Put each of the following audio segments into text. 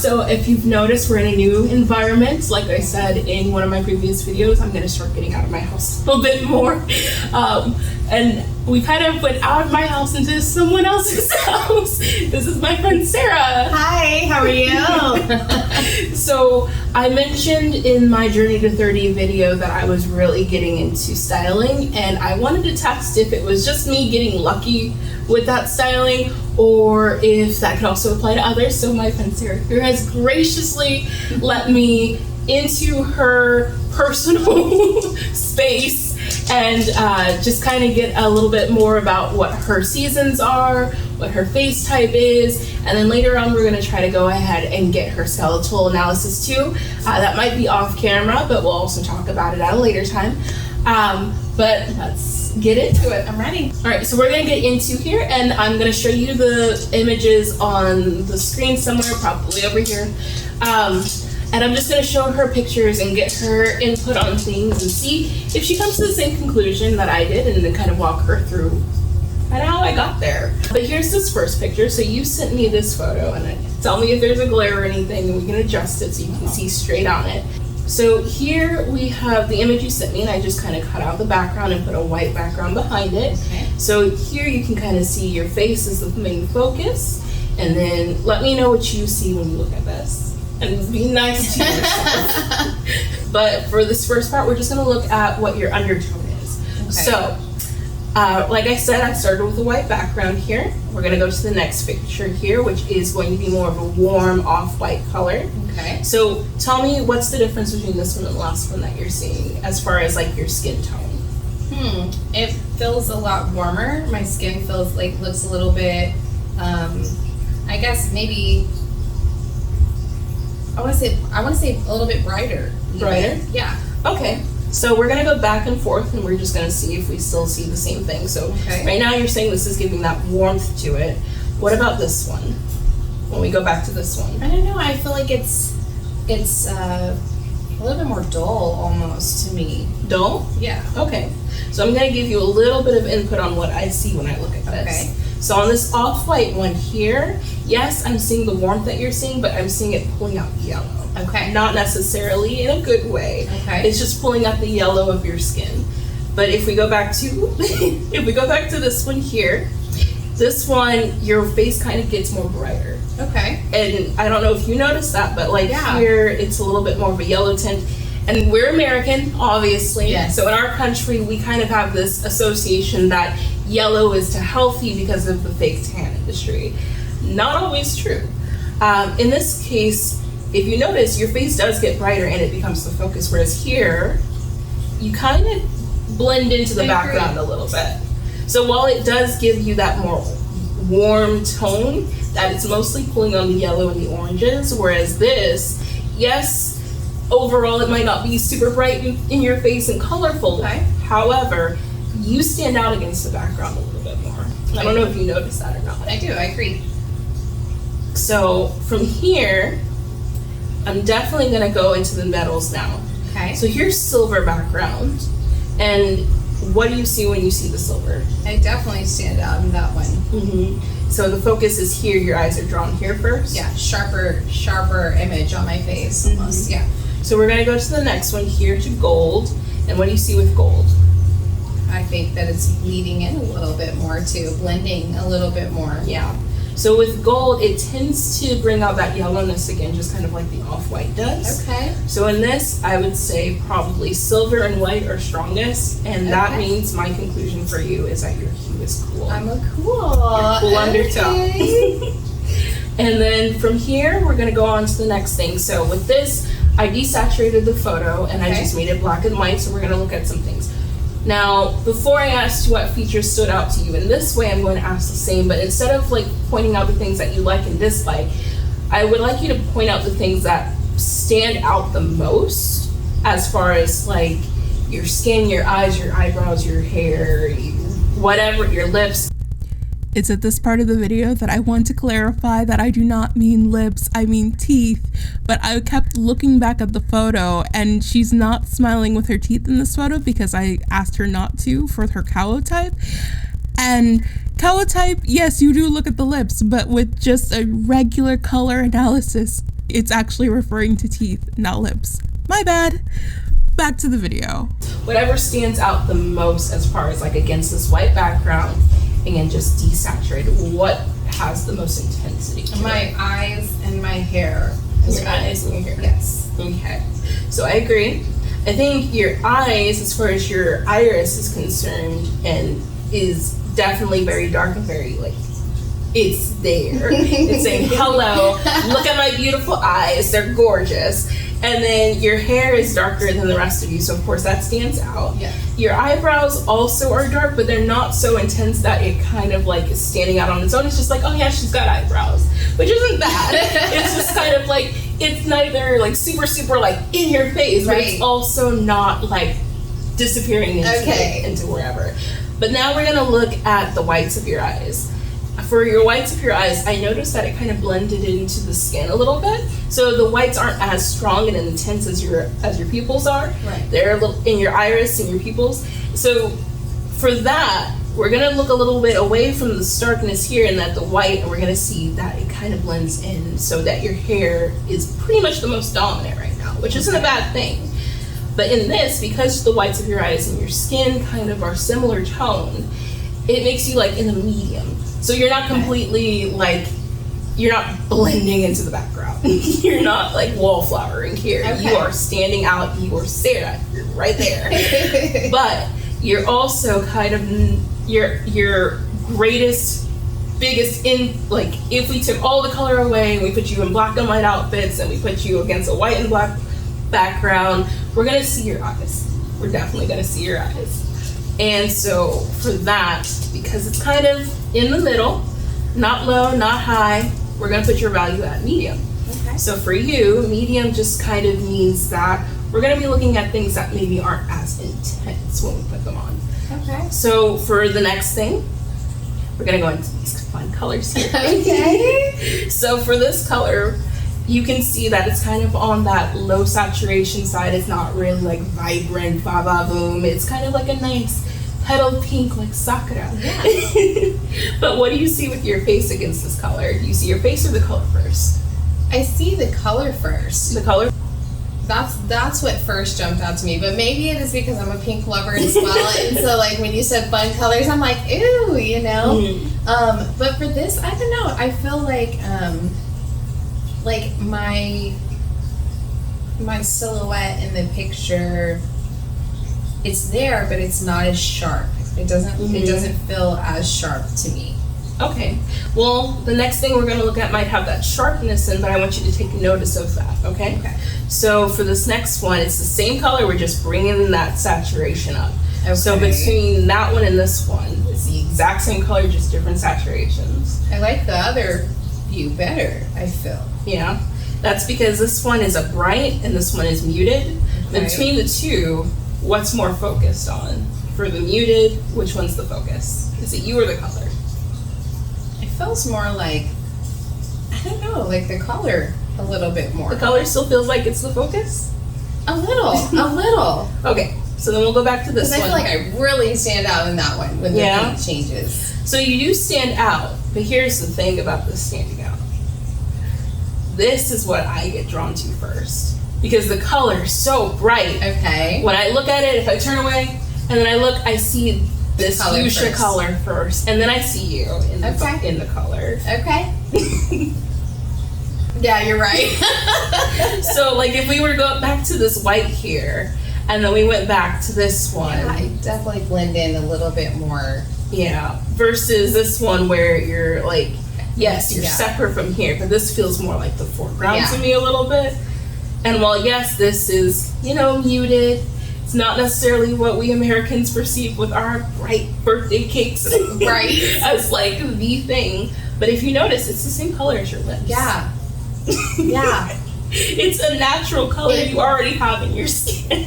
So if you've noticed, we're in a new environment. Like I said in one of my previous videos, I'm gonna start getting out of my house a little bit more. And we kind of went out of my house into someone else's house. This is my friend Sarah. Hi, how are you? So I mentioned in my Journey to 30 video that I was really getting into styling, and I wanted to test if it was just me getting lucky with that styling or if that could also apply to others. So my friend Sarah here has graciously let me into her personal space and just kind of get a little bit more about what her seasons are, what her face type is, and then later on we're going to try to go ahead and get her skeletal analysis too. That might be off camera, but we'll also talk about it at a later time. But let's get into it. I'm ready. All right, so we're gonna get into here, and I'm gonna show you the images on the screen somewhere, probably over here. And I'm just gonna show her pictures and get her input on things and see if she comes to the same conclusion that I did, and then kind of walk her through and how I got there. But here's this first picture. So you sent me this photo, and tell me if there's a glare or anything, and we can adjust it so you can see straight on it. So here we have the image you sent me, and I just kind of cut out the background and put a white background behind it. Okay. So here you can kind of see your face is the main focus, and then let me know what you see when you look at this. And be nice to yourself. But for this first part, we're just going to look at what your undertone is. Okay. So, like I said, I started with a white background here. We're going to go to the next picture here, which is going to be more of a warm off-white color. Okay. So tell me, what's the difference between this one and the last one that you're seeing as far as like your skin tone? It feels a lot warmer. My skin feels like looks a little bit, I guess maybe, I want to say a little bit brighter. Brighter? Yeah. Okay. So we're going to go back and forth, and we're just going to see if we still see the same thing. So right now you're saying this is giving that warmth to it. What about this one? When we go back to this one. I don't know. I feel like it's a little bit more dull almost to me. Dull? Yeah. Okay. So I'm going to give you a little bit of input on what I see when I look at this. Okay. So on this off-white one here, yes, I'm seeing the warmth that you're seeing, but I'm seeing it pulling out yellow. Okay. Not necessarily in a good way. Okay. It's just pulling out the yellow of your skin. But if we go back to this one here, this one, your face kind of gets more brighter. Okay. And I don't know if you noticed that, but like here, it's a little bit more of a yellow tint. And we're American, obviously. Yes. So in our country, we kind of have this association that yellow is to healthy because of the fake tan industry. Not always true. In this case, if you notice, your face does get brighter and it becomes the focus, whereas here, you kind of blend into the background a little bit. So while it does give you that more warm tone, that it's mostly pulling on the yellow and the oranges, whereas this, yes, overall it might not be super bright in your face and colorful. Okay. However, you stand out against the background a little bit more. I don't know if you noticed that or not. I do, I agree. So from here, I'm definitely gonna go into the metals now. Okay. So here's silver background. And what do you see when you see the silver? I definitely stand out in that one. Mm-hmm. So the focus is here, your eyes are drawn here first? Yeah, sharper image on my face almost, yeah. So we're gonna go to the next one here to gold. And what do you see with gold? I think that it's bleeding in a little bit more too, blending a little bit more. Yeah. So with gold, it tends to bring out that yellowness again, just kind of like the off-white does. Okay. So in this, I would say probably silver and white are strongest, and that means my conclusion for you is that your hue is cool. I'm a cool. You're cool undertone. And then from here, we're gonna go on to the next thing. So with this, I desaturated the photo, and I just made it black and white, so we're gonna look at some things. Now, before I asked you what features stood out to you in this way, I'm going to ask the same, but instead of like pointing out the things that you like and dislike, I would like you to point out the things that stand out the most as far as like your skin, your eyes, your eyebrows, your hair, whatever, your lips. It's at this part of the video that I want to clarify that I do not mean lips, I mean teeth. But I kept looking back at the photo and she's not smiling with her teeth in this photo because I asked her not to for her calotype. And calotype, yes, you do look at the lips, but with just a regular color analysis, It's actually referring to teeth, not lips. My bad. Back to the video. Whatever stands out the most as far as like against this white background, again, just desaturated, what has the most intensity to My it? eyes and my hair. Your eyes and your hair. Yes. Okay. So I agree. I think your eyes, as far as your iris is concerned, and is definitely very dark and very like, it's there. It's saying, hello, look at my beautiful eyes, they're gorgeous. And then your hair is darker than the rest of you, so of course that stands out. Yeah. Your eyebrows also are dark, but they're not so intense that it kind of like is standing out on its own. It's just like, oh yeah, she's got eyebrows, which isn't bad. It's just kind of like, it's neither like super like in your face, but it's also not like disappearing into wherever. But now we're gonna look at the whites of your eyes. For your whites of your eyes, I noticed that it kind of blended into the skin a little bit. So the whites aren't as strong and intense as your pupils are. Right. They're a little in your iris and your pupils. So for that, we're gonna look a little bit away from the starkness here and that the white, and we're gonna see that it kind of blends in so that your hair is pretty much the most dominant right now, which isn't a bad thing. But in this, because the whites of your eyes and your skin kind of are similar tone, it makes you like in the medium. So you're not completely like, you're not blending into the background. You're not like wallflowering here. Okay. You are standing out. You are Sarah. You're right there. But you're also kind of your greatest, biggest in, like if we took all the color away and we put you in black and white outfits and we put you against a white and black background, we're gonna see your eyes. We're definitely gonna see your eyes. And so for that, because it's kind of in the middle, not low, not high, we're gonna put your value at medium. Okay. So for you, medium just kind of means that we're gonna be looking at things that maybe aren't as intense when we put them on. Okay. So for the next thing, we're gonna go into these fun colors here. Okay. So for this color, you can see that it's kind of on that low saturation side. It's not really like vibrant, boom. It's kind of like a nice petal pink, like sakura. Yeah. But what do you see with your face against this color? Do you see your face or the color first? I see the color first. The color? That's what first jumped out to me, but maybe it is because I'm a pink lover as well, and so like when you said fun colors, I'm like, ooh, you know. Mm-hmm. But for this, I don't know. I feel like my silhouette in the picture, it's there, but it's not as sharp. It doesn't feel as sharp to me. Okay. Well, the next thing we're going to look at might have that sharpness in, but I want you to take notice of that, okay? Okay. So for this next one, it's the same color, we're just bringing that saturation up. Okay. So between that one and this one, it's the exact same color, just different saturations. I like the other view better, I feel. Yeah. That's because this one is a bright and this one is muted. Okay. Between the two, what's more focused on? For the muted, which one's the focus? Is it you or the color? It feels more like, I don't know, like the color a little bit more. The color still feels like it's the focus? A little. Okay, so then we'll go back to this Because I one. feel like I really stand out in that one when the paint changes. So you do stand out, but here's the thing about this standing out. This is what I get drawn to first. Because the color is so bright. Okay. When I look at it, if I turn away, and then I look, I see this Color fuchsia first. color first, and then I see you in the, Okay. in the color. Okay. Yeah, you're right. So like if we were to go back to this white here, and then we went back to this one. Yeah, I definitely blend in a little bit more. Yeah, versus this one where you're like, yes, you're Yeah. separate from here, but this feels more like the foreground Yeah. to me a little bit. And while yes, this is, muted, it's not necessarily what we Americans perceive with our bright birthday cakes Right. as like the thing. But if you notice, it's the same color as your lips. Yeah. Yeah. It's a natural color you already have in your skin.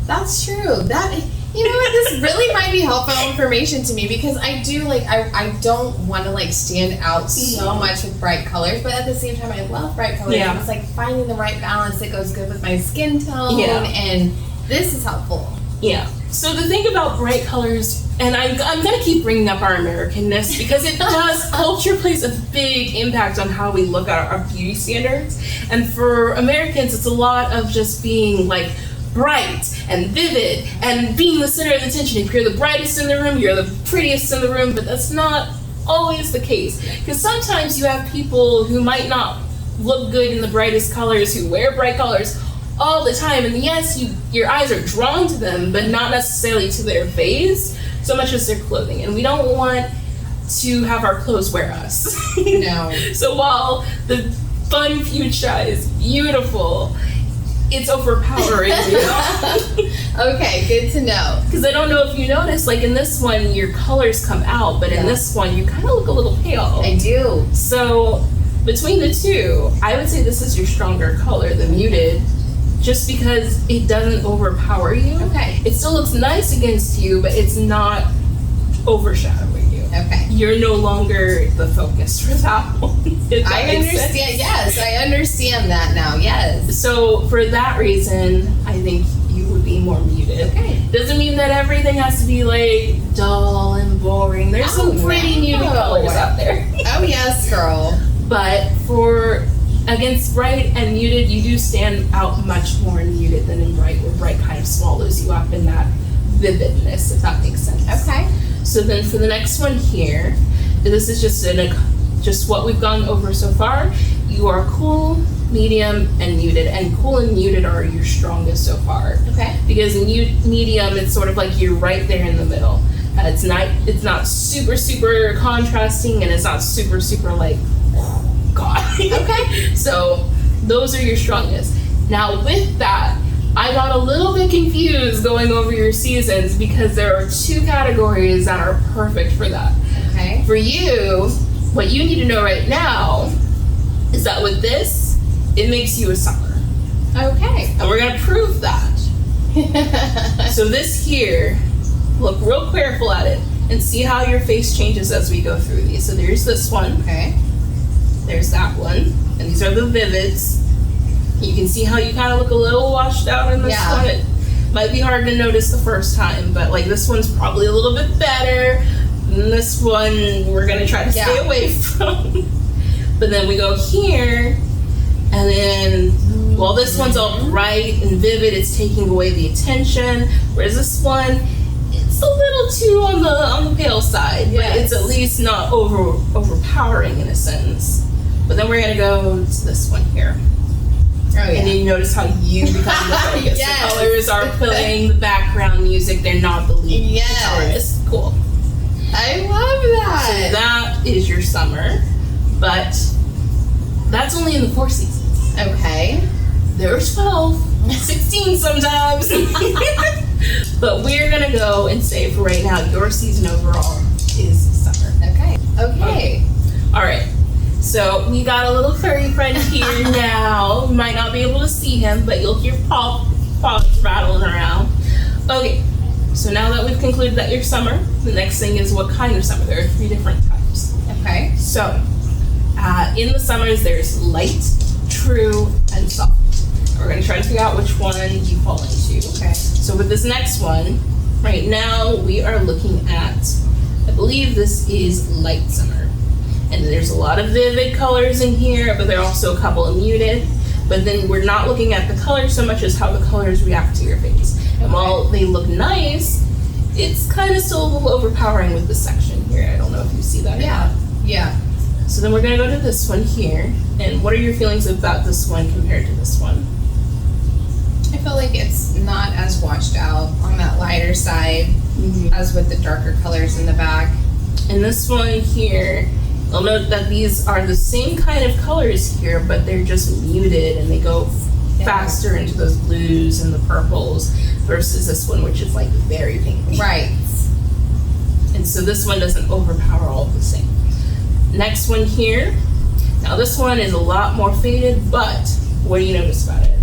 That's true. You know what, this really might be helpful information to me because I do I don't want to stand out so much with bright colors, but at the same time I love bright colors. Yeah. And it's like finding the right balance that goes good with my skin tone, Yeah. and this is helpful. Yeah. So the thing about bright colors, and I'm going to keep bringing up our Americanness because it does, culture plays a big impact on how we look at our beauty standards. And for Americans, it's a lot of just being like bright and vivid and being the center of attention. If you're the brightest in the room, you're the prettiest in the room, but that's not always the case. Because sometimes you have people who might not look good in the brightest colors, who wear bright colors all the time, and yes, your eyes are drawn to them, but not necessarily to their face so much as their clothing. And we don't want to have our clothes wear us. No. So while the fun fuchsia is beautiful, it's overpowering. Okay, good to know. Because I don't know if you notice, like in this one, your colors come out, but in this one, you kind of look a little pale. I do. So between the two, I would say this is your stronger color, the muted, just because it doesn't overpower you. Okay. It still looks nice against you, but it's not overshadowing you. Okay. You're no longer the focus for that one. I understand. Yes, I understand that now. Yes. So for that reason, I think you would be more muted. Okay. Doesn't mean that everything has to be like dull and boring. There's some pretty muted colors out there. Oh yes, girl. But for against bright and muted, you do stand out much more in muted than in bright, where bright kind of swallows you up in that vividness, if that makes sense. Okay. So then for the next one here, this is just what we've gone over so far. You are cool, medium, and muted. And cool and muted are your strongest so far. Okay. Because in medium, it's sort of like you're right there in the middle. It's not super contrasting, and it's not super like, God. Okay. So those are your strongest. Now with that, I got a little bit confused going over your seasons because there are two categories that are perfect for that. Okay. For you, what you need to know right now is that with this, it makes you a summer. Okay. And we're gonna prove that. So this here, look real careful at it and see how your face changes as we go through these. So there's this one. Okay. There's that one. And these are the vivids. You can see how you kind of look a little washed out in this one. It might be hard to notice the first time, but like this one's probably a little bit better. And this one we're gonna try to stay away from. But then we go here, and then, well, this one's all bright and vivid. It's taking away the attention. Whereas this one, it's a little too on the pale side, but it's at least not overpowering in a sense. But then we're gonna go to this one here. Oh yeah. And then you notice how you become the focus. Yes. The colors are playing the background music. They're not the lead Yes. guitarist. Cool. I love that. So that is your summer, but that's only in the 4 seasons. Okay. There's 12, 16 sometimes. But we're gonna go and say for right now, your season overall is summer. Okay. All right. So we got a little furry friend here now. You might not be able to see him, but you'll hear paws rattling around. Okay. So now that we've concluded that you're summer, the next thing is what kind of summer. There are 3 different types. Okay. So in the summers, there's light, true, and soft. We're going to try to figure out which one you fall into. Okay. So with this next one, right now we are looking at, I believe this is light summer. And there's a lot of vivid colors in here, but there are also a couple of muted. But then we're not looking at the colors so much as how the colors react to your face. And while they look nice, it's kind of still a little overpowering with this section here. I don't know if you see that. Yeah. So then we're gonna go to this one here. And what are your feelings about this one compared to this one? I feel like it's not as washed out on that lighter side as with the darker colors in the back. And this one here, you'll note that these are the same kind of colors here, but they're just muted and they go faster into those blues and the purples versus this one, which is like very pink. Right. And so this one doesn't overpower all the same. Next one here. Now this one is a lot more faded, but what do you notice about it?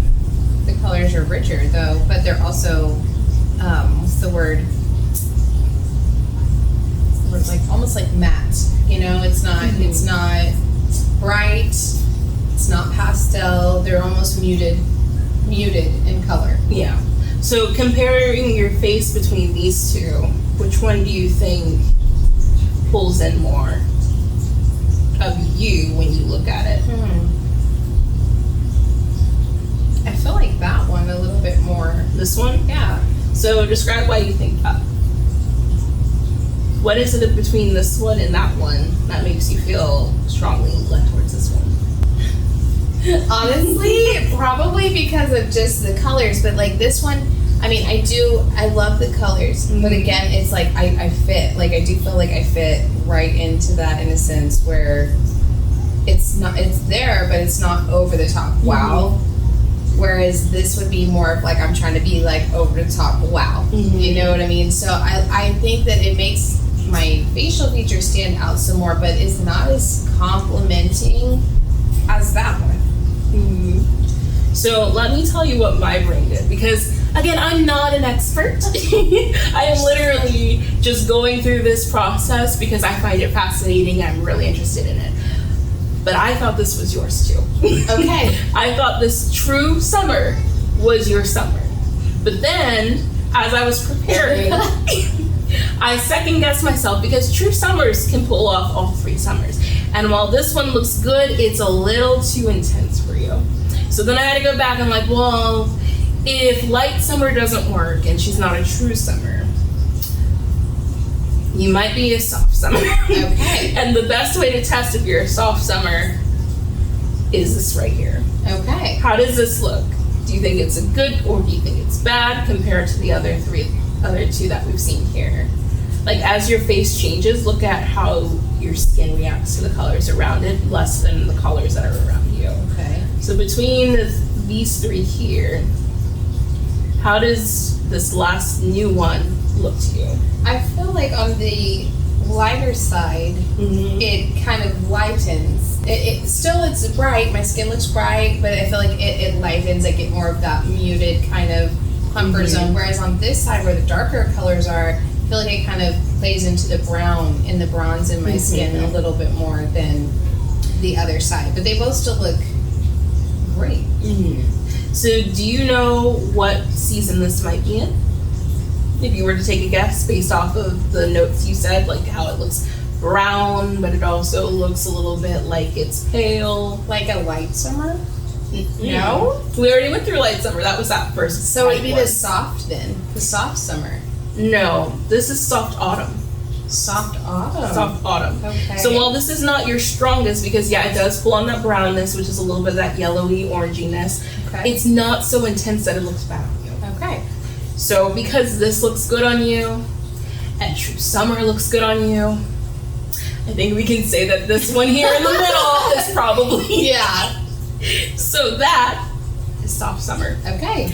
The colors are richer though, but they're also, what's the word? It's like almost like matte. You know, it's not bright, it's not pastel. They're almost muted in color. Yeah. So comparing your face between these two, which one do you think pulls in more of you when you look at it? I feel like that one a little bit more. This one? Yeah. So describe why you think that. What is it between this one and that one that makes you feel strongly led towards this one? Honestly, probably because of just the colors, but like this one, I mean, I love the colors, but again, it's like I fit, like I do feel like I fit right into that in a sense where it's there, but it's not over the top wow. Whereas this would be more of like I'm trying to be like over the top wow. You know what I mean? So I think that it makes my facial features stand out some more, but it's not as complimenting as that one. So let me tell you what my brain did, because again, I'm not an expert. I am literally just going through this process because I find it fascinating. I'm really interested in it. But I thought this was yours too. Okay. I thought this true summer was your summer. But then, as I was preparing, I second guessed myself because true summers can pull off all 3 summers. And while this one looks good, it's a little too intense for you. So then I had to go back and like, well, if light summer doesn't work and she's not a true summer, you might be a soft summer. Okay. And the best way to test if you're a soft summer is this right here. Okay. How does this look? Do you think it's a good or do you think it's bad compared to the other 2 that we've seen here? Like as your face changes, look at how your skin reacts to the colors around it, less than the colors that are around you. Okay. So between these 3 here, how does this last new one look to you? I feel like on the lighter side, it kind of lightens. It's bright. My skin looks bright, but I feel like it lightens. I get more of that muted kind of comfort zone. Whereas on this side, where the darker colors are, I feel like it kind of plays into the brown and the bronze in my skin a little bit more than the other side. But they both still look great. So do you know what season this might be in? If you were to take a guess based off of the notes you said, like how it looks brown, but it also looks a little bit like it's pale. Like a light summer? No? We already went through light summer. That was that first. So it'd be the soft then. The soft summer. No, this is soft autumn. Soft autumn. Soft autumn. Okay. So while this is not your strongest, because yeah, it does pull on that brownness, which is a little bit of that yellowy oranginess, it's not so intense that it looks bad on you. Okay. So because this looks good on you, and true summer looks good on you, I think we can say that this one here in the middle is probably Yeah. So that is soft summer. Okay.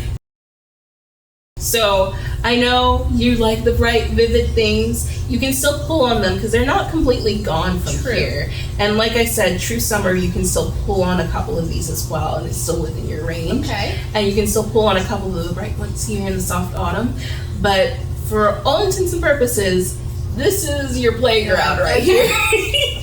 So I know you like the bright, vivid things. You can still pull on them because they're not completely gone from here. And like I said, true summer, you can still pull on a couple of these as well, and it's still within your range. Okay. And you can still pull on a couple of the bright ones here in the soft autumn. But for all intents and purposes, this is your playground right here.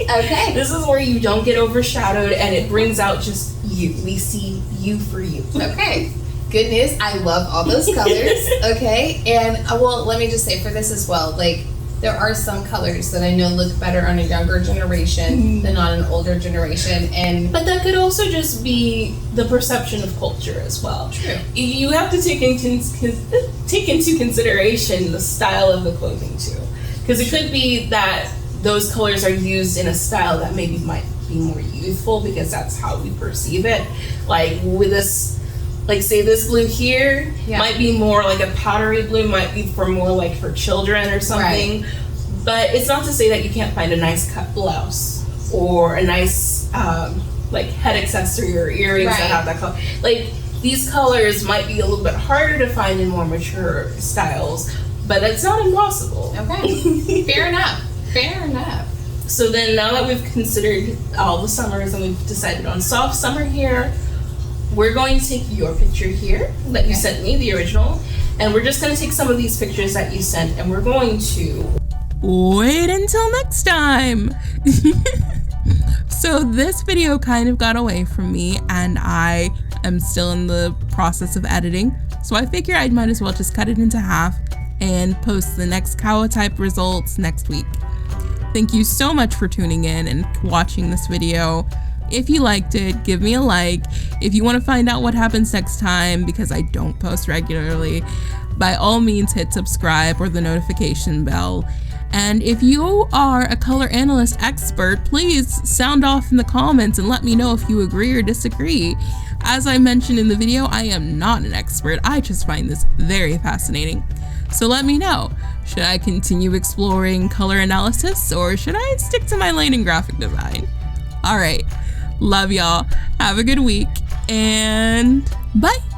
Okay. This is where you don't get overshadowed, and it brings out just you. We see you for you. Okay. Good news. I love all those colors. Okay. And well, let me just say for this as well, like there are some colors that I know look better on a younger generation than on an older generation. But that could also just be the perception of culture as well. True. You have to take into consideration the style of the clothing too. Because it could be that those colors are used in a style that maybe might be more youthful because that's how we perceive it. Like with this, like say this blue here might be more like a powdery blue, might be for more like for children or something. Right. But it's not to say that you can't find a nice cut blouse or a nice like head accessory or earrings that have that color. Like these colors might be a little bit harder to find in more mature styles, but it's not impossible. Okay. Fair enough. Fair enough. So then now that we've considered all the summers and we've decided on soft summer here, we're going to take your picture here that you sent me, the original, and we're just going to take some of these pictures that you sent and we're going to wait until next time. So this video kind of got away from me and I I'm still in the process of editing, so I figure I might as well just cut it into half and post the next Kawa type results next week. Thank you so much for tuning in and watching this video. If you liked it, give me a like. If you want to find out what happens next time, because I don't post regularly, by all means hit subscribe or the notification bell. And if you are a color analyst expert, please sound off in the comments and let me know if you agree or disagree. As I mentioned in the video, I am not an expert. I just find this very fascinating. So let me know. Should I continue exploring color analysis, or should I stick to my lane in graphic design? All right. Love y'all. Have a good week, and bye.